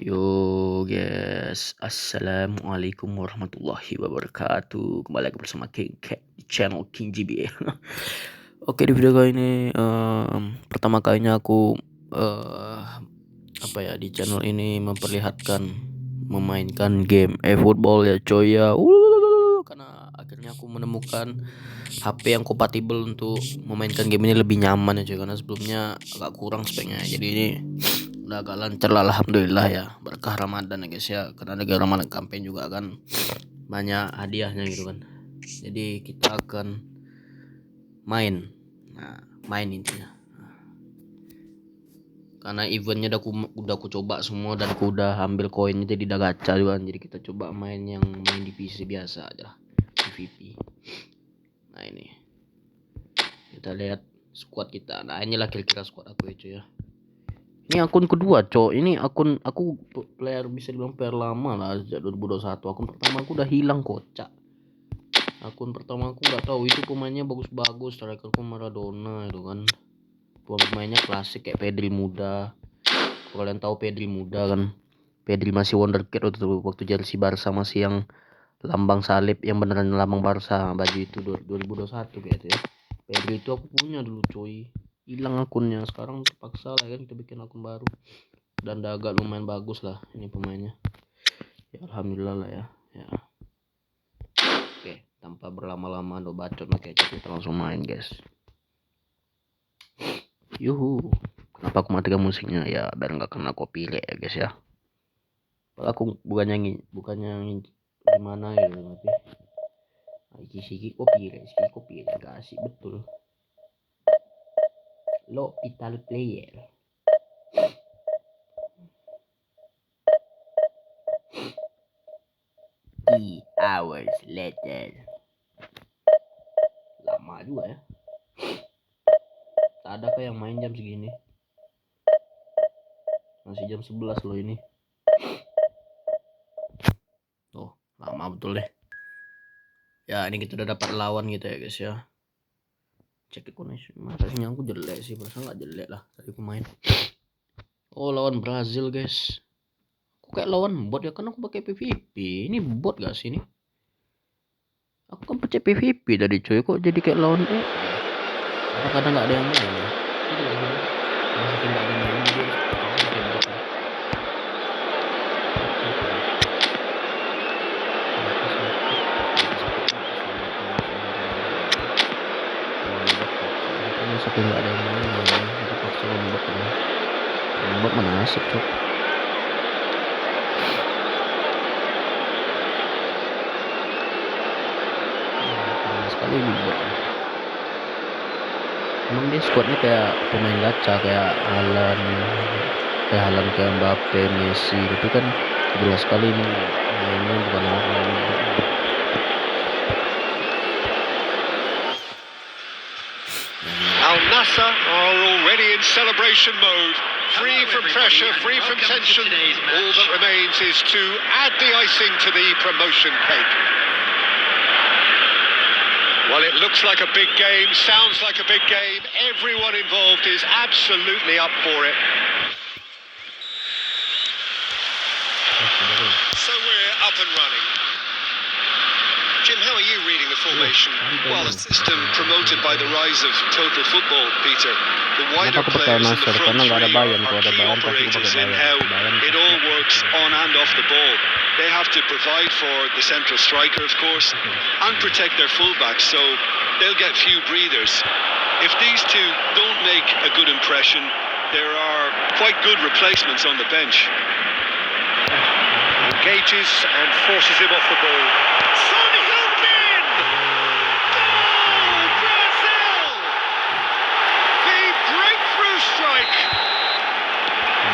Yo guys, assalamualaikum warahmatullahi wabarakatuh. Kembali lagi bersama King Cat di channel King GB. Oke, di video kali ini pertama kalinya aku di channel ini memperlihatkan memainkan game efootball ya coy ya. Karena akhirnya aku menemukan HP yang kompatibel untuk memainkan game ini lebih nyaman ya coy, karena sebelumnya agak kurang speknya. Jadi ini udah agak lancar lah, alhamdulillah ya, berkah Ramadan ya guys ya, karena ada Ramadan campaign juga kan, banyak hadiahnya gitu kan. Jadi kita akan main intinya, karena eventnya udah aku coba semua dan aku udah ambil koinnya, jadi udah gacha juga kan. Jadi kita coba main di PC biasa aja lah, PvP. Nah ini kita lihat squad kita. Nah inilah kira-kira squad aku ya. Ini akun kedua cok, ini akun aku player, bisa dibilang player lama lah sejak 2021. Akun pertama aku udah hilang kocak. Akun pertama aku nggak tahu itu pemainnya bagus-bagus, strikerku Maradona itu kan. Pemainnya klasik kayak Pedri muda. Kalian tahu Pedri muda kan? Pedri masih wonderkid waktu jersey Barca masih yang lambang salib, yang beneran lambang Barca, baju itu 2021 kayak itu ya. Pedri itu aku punya dulu coy. Hilang akunnya, sekarang terpaksa lah kan kita bikin akun baru, dan udah agak lumayan bagus lah ini pemainnya ya, alhamdulillah lah ya. Oke, tanpa berlama-lama do bacot kita langsung main guys. Yuhu, kenapa aku matikan musiknya ya, biar nggak kena copyright ya guys ya. Padahal aku bukannya gimana ya, tapi siki copyright gak asik betul. Lo vital player 3 hours later. Lama juga ya. Tak ada kayak yang main jam segini. Masih jam 11 loh ini. Oh, lama betul deh. Ya, ini kita udah dapat lawan gitu ya guys ya. Cek connection. Masanya aku jelek sih, perasaan nggak jelek lah tadi aku main. Oh, lawan Brazil guys. Aku kayak lawan bot ya, kan aku pakai PvP. Ini bot gak sih ini? Aku kan pakai PvP tadi coy, kok jadi kayak lawan apa kadang nggak ada yang main ya? Masukin nggak ada yang main jadi pakai bot ya. Tapi nggak ada yang main ya, kita paksa lembot ini. Lembot mana asik cok. Sekali lembot. Emang dia squadnya kayak pemain gacha, kayak Haaland, kayak Mbappe, Messi itu kan jelas sekali ini mainnya bukan orang. Al Nassr are already in celebration mode, free from pressure, free from tension. All that remains is to add the icing to the promotion cake. Well, it looks like a big game, sounds like a big game. Everyone involved is absolutely up for it. So we're up and running. Jim, how are you reading the formation? Well, a system promoted by the rise of total football, Peter. The wider players in the front three are key operators in how it all works on and off the ball. They have to provide for the central striker, of course, and protect their fullbacks, so they'll get few breathers. If these two don't make a good impression, there are quite good replacements on the bench. Engages and forces him off the ball. Son Heung-min! Goal! Brazil! The breakthrough strike!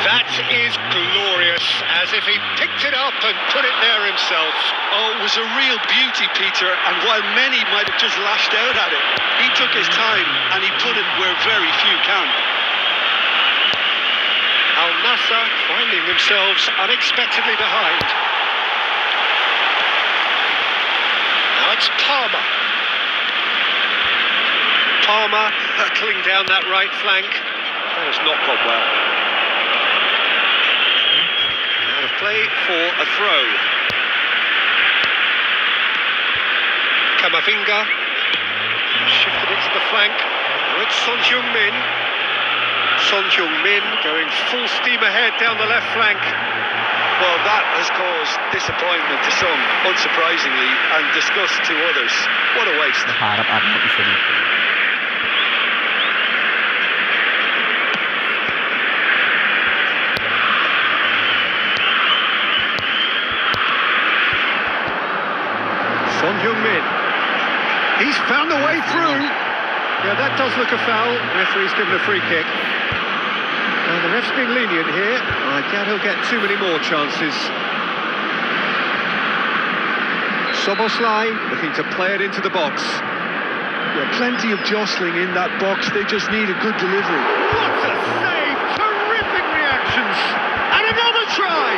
That is glorious, as if he picked it up and put it there himself. Oh, it was a real beauty, Peter, and while many might have just lashed out at it, he took his time and he put it where very few can. Al Nassr finding themselves unexpectedly behind. Now it's Palmer. Palmer hurtling down that right flank. That has not gone well. for a throw. Kamavinga shifted it to the flank. Now it's Son Heung-min. Son Heung-min going full steam ahead down the left flank. Well, that has caused disappointment to some, unsurprisingly, and disgust to others. What a waste. Harap apa bisa gitu. Son Heung-min. He's found the way through. Yeah, that does look a foul. Referee's given a free kick. The ref's been lenient here. I doubt he'll get too many more chances. Soboslai looking to play it into the box. Yeah, plenty of jostling in that box. They just need a good delivery. What a save! Terrific reactions! And another try!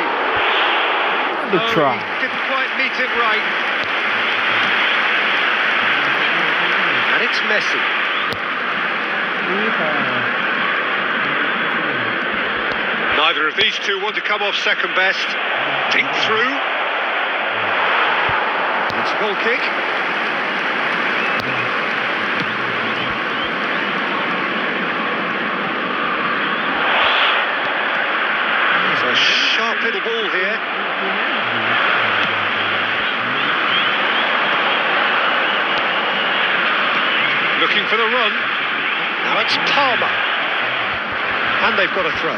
Good try. He didn't quite meet it right. And it's Messi. Neither of these two want to come off second best. Think through. It's a goal kick. It's a sharp little ball here. Looking for the run. Now it's Palmer. And they've got a throw.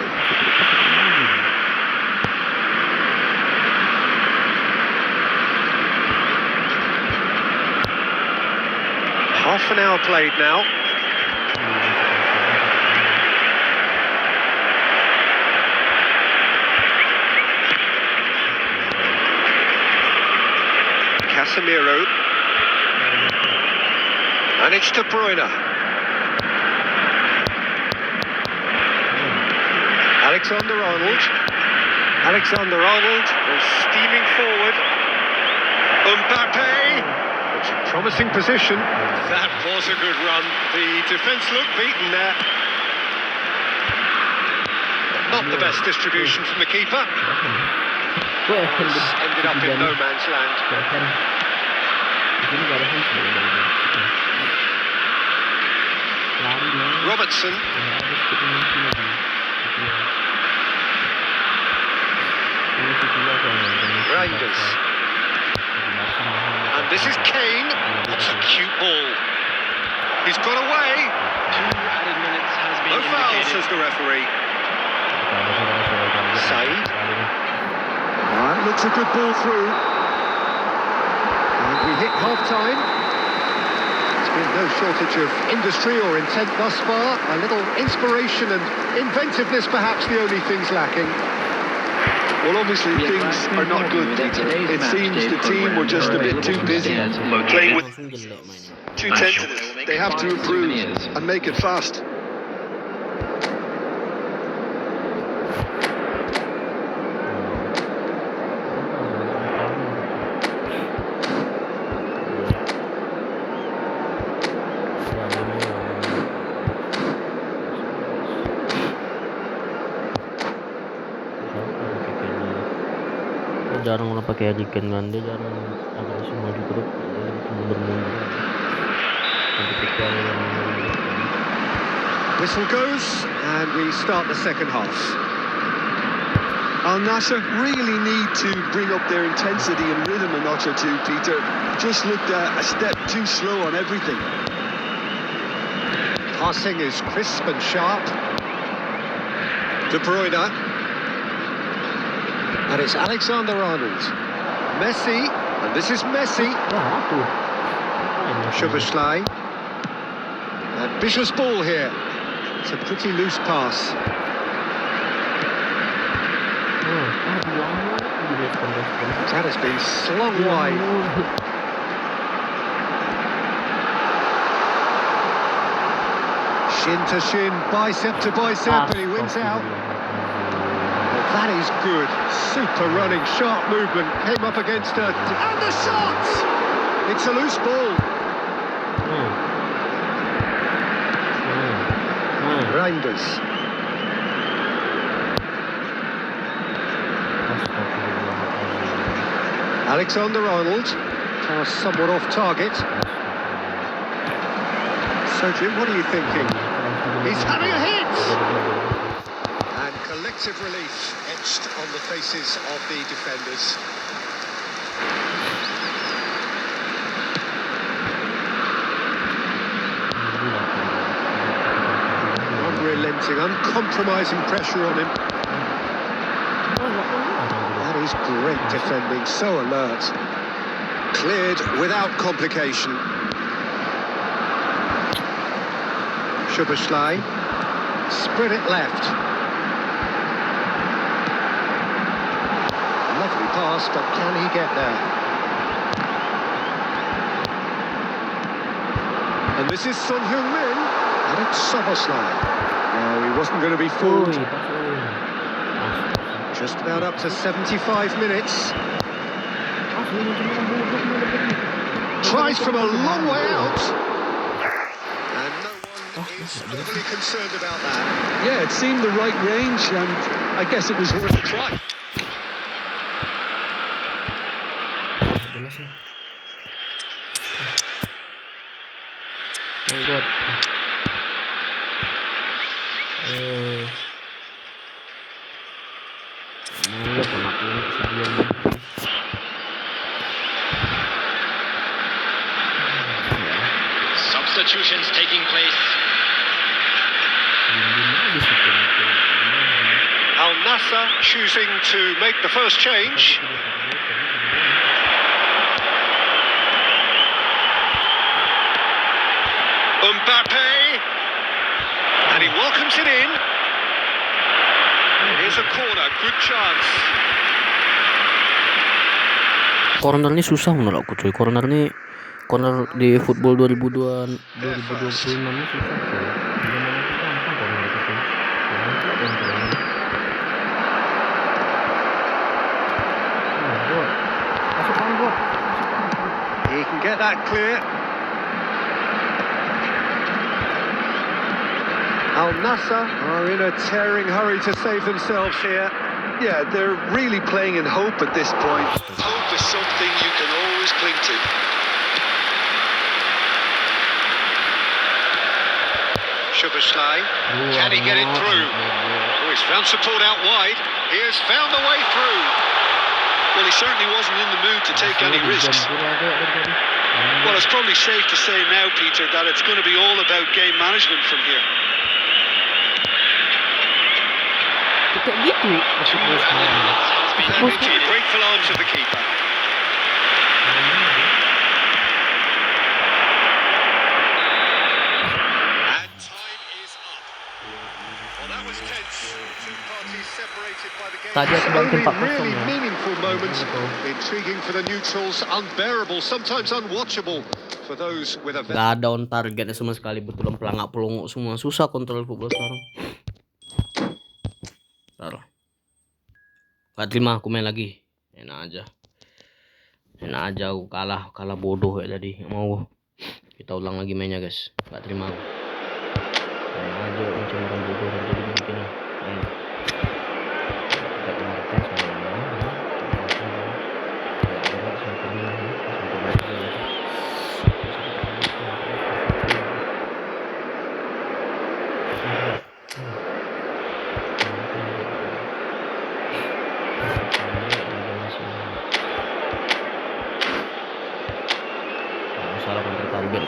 Half an hour played now. Casemiro. And it's De Bruyne. Alexander-Arnold. Alexander-Arnold is steaming forward. Mbappe. It's a promising position. That was a good run. The defence looked beaten there. Not the best distribution from the keeper. It's ended up in no man's land. Robertson. Reinders. And this is Kane. That's a cute ball. He's got away. 2 added minutes has been No foul, indicated. says the referee. Said. That looks a good ball through. And we hit half-time. There's been no shortage of industry or intent thus far. A little inspiration and inventiveness, perhaps the only things lacking. Well, obviously things are not good, Peter. It seems the team were just a bit too busy playing with too tentative. They have to improve and make it fast. Jarang orang pakai Adikan kan, dia jarang agresif maju ke depan, dia mundur-mundur. Whistle goes, and we start the second half. Al Nassr really need to bring up their intensity and rhythm a notch or two, Peter. Just looked a step too slow on everything. Passing is crisp and sharp. De Bruyne. And it's Alexander-Arnold. Messi. And this is Messi. Szoboszlai. Ambitious ball here. It's a pretty loose pass. That has been slung wide. Shin to shin, bicep to bicep, and he wins out. Well, that is good. Super running, sharp movement. Came up against her. And the shot! It's a loose ball. Reinders. Alexander-Arnold, pass somewhat off target. So Jim, what are you thinking? He's having a hit! And collective relief etched on the faces of the defenders. Unrelenting, uncompromising pressure on him. That is great defending, so alert. Cleared without complication. Szoboszlai, spread it left. Lovely pass, but can he get there? And this is Son Heung-min, and it's Szoboszlai. No, he wasn't going to be fooled. Just about up to 75 minutes. Tries from a long way out. And no one is overly concerned about that. Yeah, it seemed the right range, and I guess it was worth a try. Substitutions taking place. Al Nassr choosing to make the first change. Mbappe, and he welcomes it in. It is a corner, good chance. Corner ini susah menurut aku cuy. Corner di football 2026 ini susah cuy. He can get that clear. Al Nassr are in a tearing hurry to save themselves here. Yeah, they're really playing in hope at this point. Hope is something you can always cling to. Szoboszlai, can he get it through? Oh, he's found support out wide. He has found a way through. Well, he certainly wasn't in the mood to take any risks. Well, it's probably safe to say now, Peter, that it's going to be all about game management from here. Gitu. Into the grateful arms of the keeper. And time is up. Well, that was tense. Two parties separated by the game. Tadi aku bilang Only tempat really kosong ya. meaningful moments. Intriguing for the neutrals, unbearable, sometimes unwatchable for those with a Gak ada on targetnya sama sekali, betulan pelangak pelongo semua, susah kontrol football sekarang. Taruh. Gak terima aku main lagi. Enak aja aku kalah bodoh kayak tadi. Gak mau. Kita ulang lagi mainnya guys. Gak terima aku. Enak aja macam orang bodoh dan jadi bikin. Kita kemarin sama salah counter target,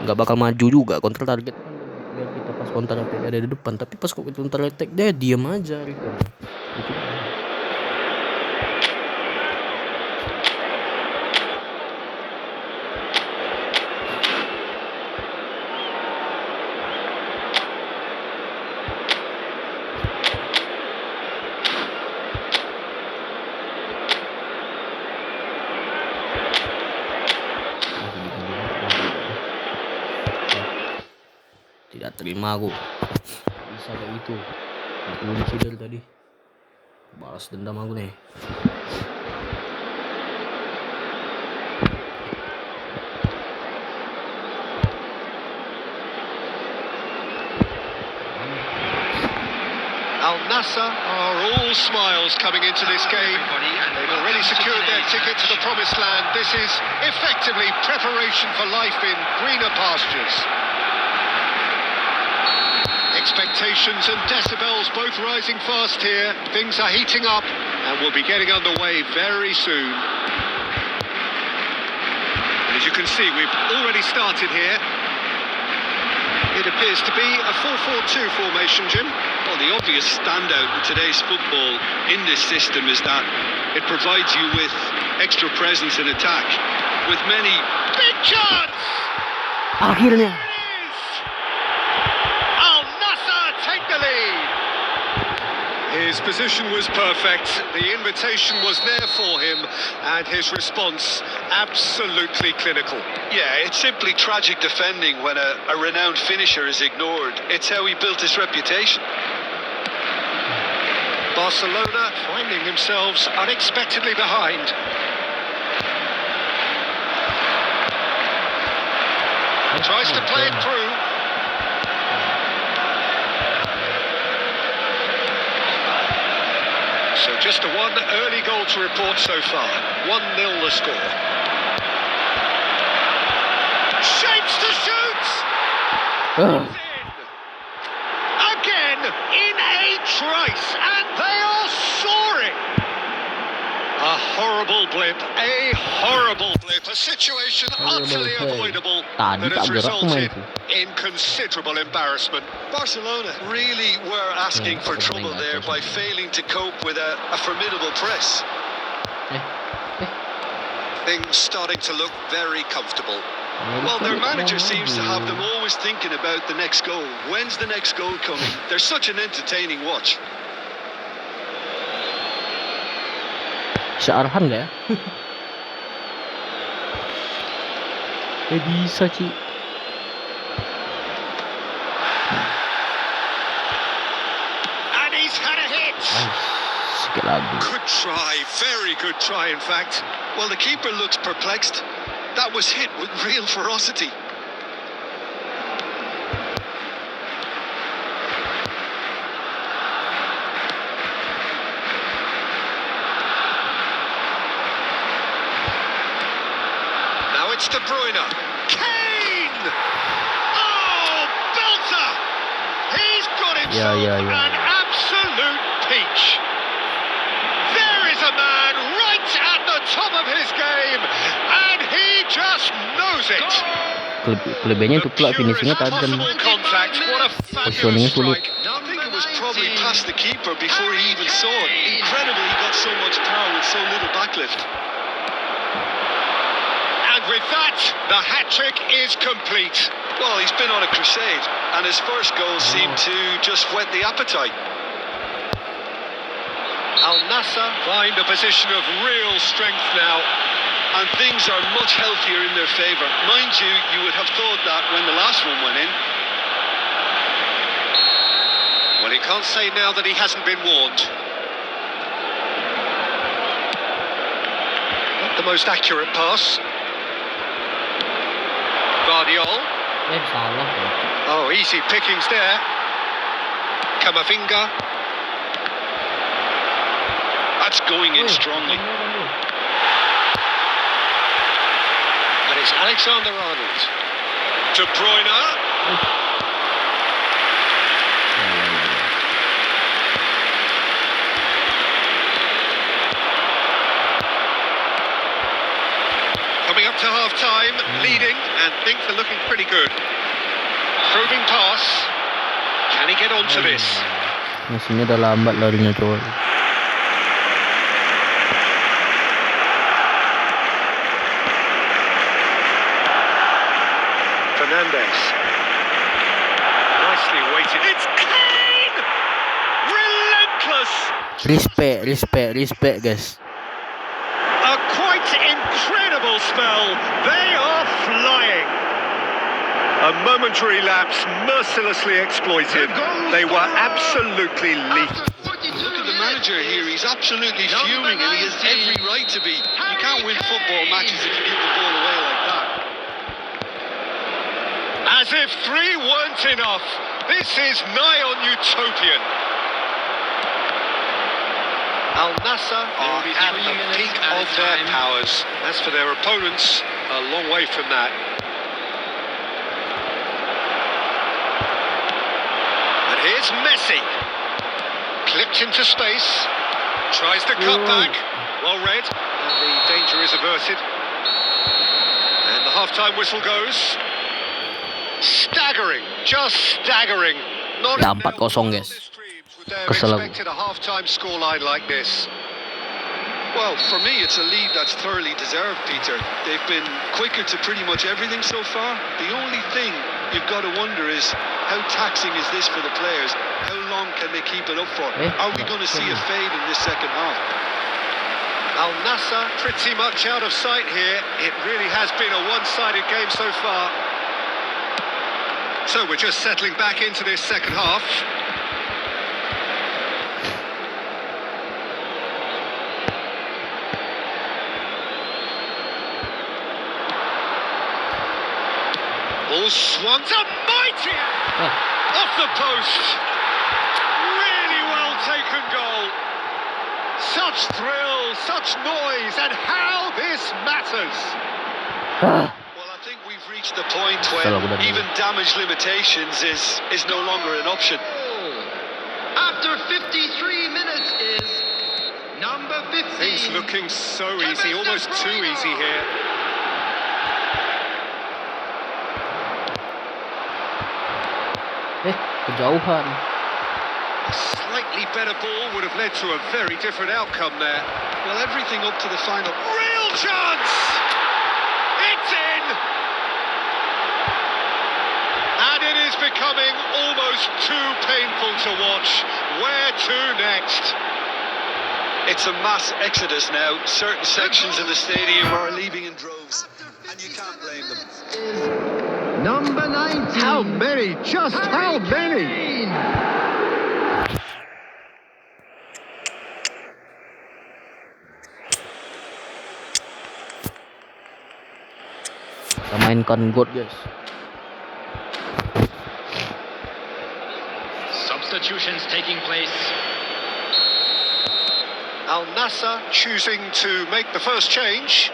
gak bakal maju juga counter target. Biar kita pas counter attack ada di depan, tapi pas counter attack dia diam aja gitu. Tidak terima aku. Bisa kayak gitu. Aku kunci dari tadi. Balas dendam aku nih. Al Nassr Nassr are all smiles coming into this game. They've already secured their ticket to the promised land. This is effectively preparation for life in greener pastures. Expectations and decibels both rising fast here. Things are heating up and will be getting underway very soon. And as you can see, we've already started here. It appears to be a 4-4-2 formation, Jim. Well, the obvious standout in today's football in this system is that it provides you with extra presence in attack, with many... Big chance! Akhirnya. Al Nassr take the lead. His position was perfect. The invitation was there for him, and his response absolutely clinical. Yeah, it's simply tragic defending when a renowned finisher is ignored. It's how he built his reputation. Barcelona finding themselves unexpectedly behind. Tries to play it through. So just the one early goal to report so far. 1-0 the score. Shapes to shoot! Again in a trice, and they are soaring. A horrible blip, a situation utterly avoidable that has resulted in considerable embarrassment. Barcelona really were asking for trouble there by failing to cope with a formidable press. Things starting to look very comfortable. Well, their manager seems to have them always thinking about the next goal. When's the next goal coming? They're such an entertaining watch. Searahan nggak ya? Bisa Ci. And he's had a hit. Sikit lagi. Good try, very good try in fact. Well, the keeper looks perplexed. That was hit with real ferocity. Now it's De Bruyne. Kane! Oh, belter! He's got himself an absolute peach. There is a man right at the top of his game, and he just knows it. Kelebihannya itu pula finishingnya tajam. Contact, what a Positioningnya fabulous sulit. strike. I think it was probably past the keeper before he even saw it. Incredible, he got so much power with so little backlift. And with that, the hat-trick is complete. Well, he's been on a crusade, and his first goal seemed to just whet the appetite. Al Nassr find a position of real strength now. And things are much healthier in their favour. Mind you, you would have thought that when the last one went in. Well, he can't say now that he hasn't been warned. Not the most accurate pass. Guardiol. Salah. Oh, easy pickings there. Camavinga. That's going in strongly. And it's Alexander-Arnold. De Bruyne. Coming up to half-time, leading, and things are looking pretty good. Probing pass. Can he get onto this? Mesinnya udah lambat larinya coy. Fernandez. Nicely weighted. It's Kane! Relentless! Respect guys. A quite incredible spell. They are flying. A momentary lapse mercilessly exploited. They were absolutely lethal. Look at the manager here. He's absolutely fuming, and he has every right to be. You can't win football matches if you give the ball away like that. As if 3 weren't enough, this is nigh on utopian. Al Nassr are at the peak of their powers. As for their opponents, a long way from that. And here's Messi. Clipped into space. Tries the cutback. Well read. And the danger is averted. And the half-time whistle goes. Staggering. Just staggering. Not Ya 4-0 guys. Kesel aku. expected a half-time scoreline like this. Well, for me, it's a lead that's thoroughly deserved, Peter. They've been quicker to pretty much everything so far. The only thing you've got to wonder is how taxing is this for the players? How long can they keep it up for? Are we going to see a fade in this second half? Al Nassr pretty much out of sight here. It really has been a one-sided game so far. So we're just settling back into this second half. Ball swung to mighty off the post. Really well taken goal. Such thrill, such noise, and how this matters. Well, I think we've reached the point where even damage limitations is no longer an option. After 53 minutes is number 15. Things looking so easy, almost too easy here. Kejauhan. A slightly better ball would have led to a very different outcome there. Well, everything up to the final. Real chance! It's in! And it is becoming almost too painful to watch. Where to next? It's a mass exodus now. Certain sections of the stadium are leaving in droves, and you can't blame them. Number 19. How many? Just how many? Kita mainkan God guys. Substitutions taking place. Al Nassr choosing to make the first change.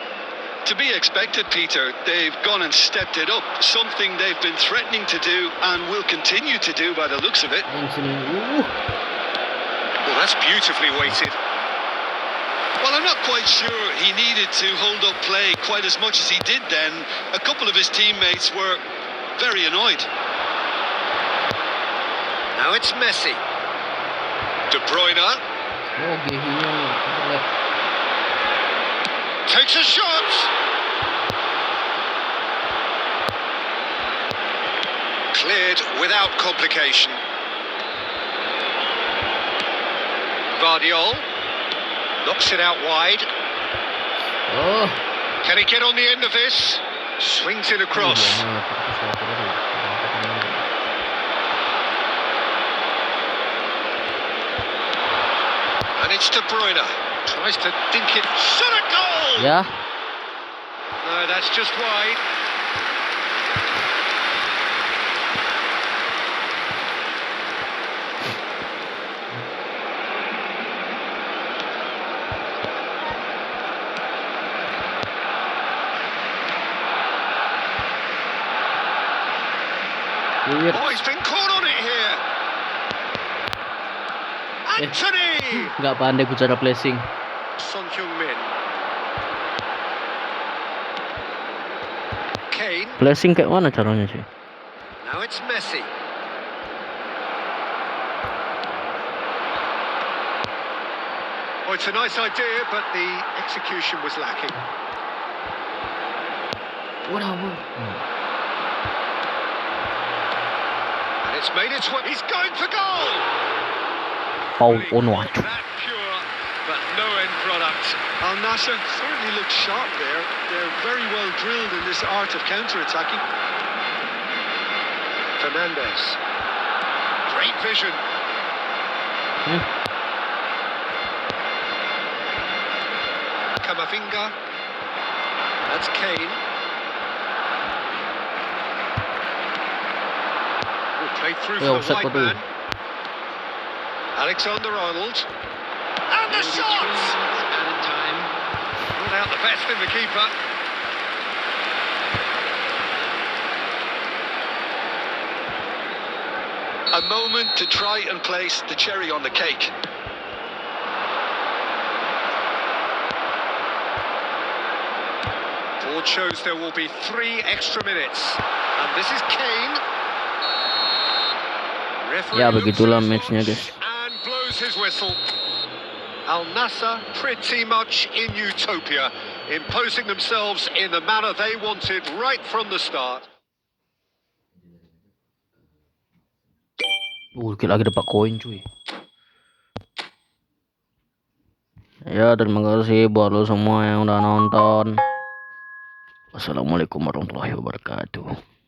To be expected, Peter. They've gone and stepped it up, something they've been threatening to do and will continue to do by the looks of it. Well, that's beautifully weighted. Well, I'm not quite sure he needed to hold up play quite as much as he did then. A couple of his teammates were very annoyed. Now it's Messi. De Bruyne takes a shot. Cleared without complication. Guardiola knocks it out wide. Can he get on the end of this? Swings it across. And it's De Bruyne. Tries to dink it. Shot a goal! Ya. No, that's just wide. Weird. Oh, he's been caught on it here. Anthony! Nggak pandai ku cara placing. Son Heung-min. Kane. Placing kayak mana caranya sih? Now it's Messi. Oh, it's a nice idea, but the execution was lacking. Whatever. And it's made its way. He's going for goal! Paul Onwat. That pure, but no end product. Al Nassr certainly looks sharp there. They're very well drilled in this art of counter-attacking. Fernandez. Great vision. Kamavinga. That's Kane. Played through for the white man. Alexander-Arnold. And the shot! best in the keeper. A moment to try and place the cherry on the cake. Board shows there will be 3 extra minutes. And this is Kane. Referee Ya looks begitulah at his matchnya watch guys. and blows his whistle. Al Nassr pretty much in utopia, imposing themselves in the manner they wanted right from the start. Lagi dapat koin cuy. Ya, terima kasih buat lo semua yang udah nonton. Wassalamualaikum warahmatullahi wabarakatuh.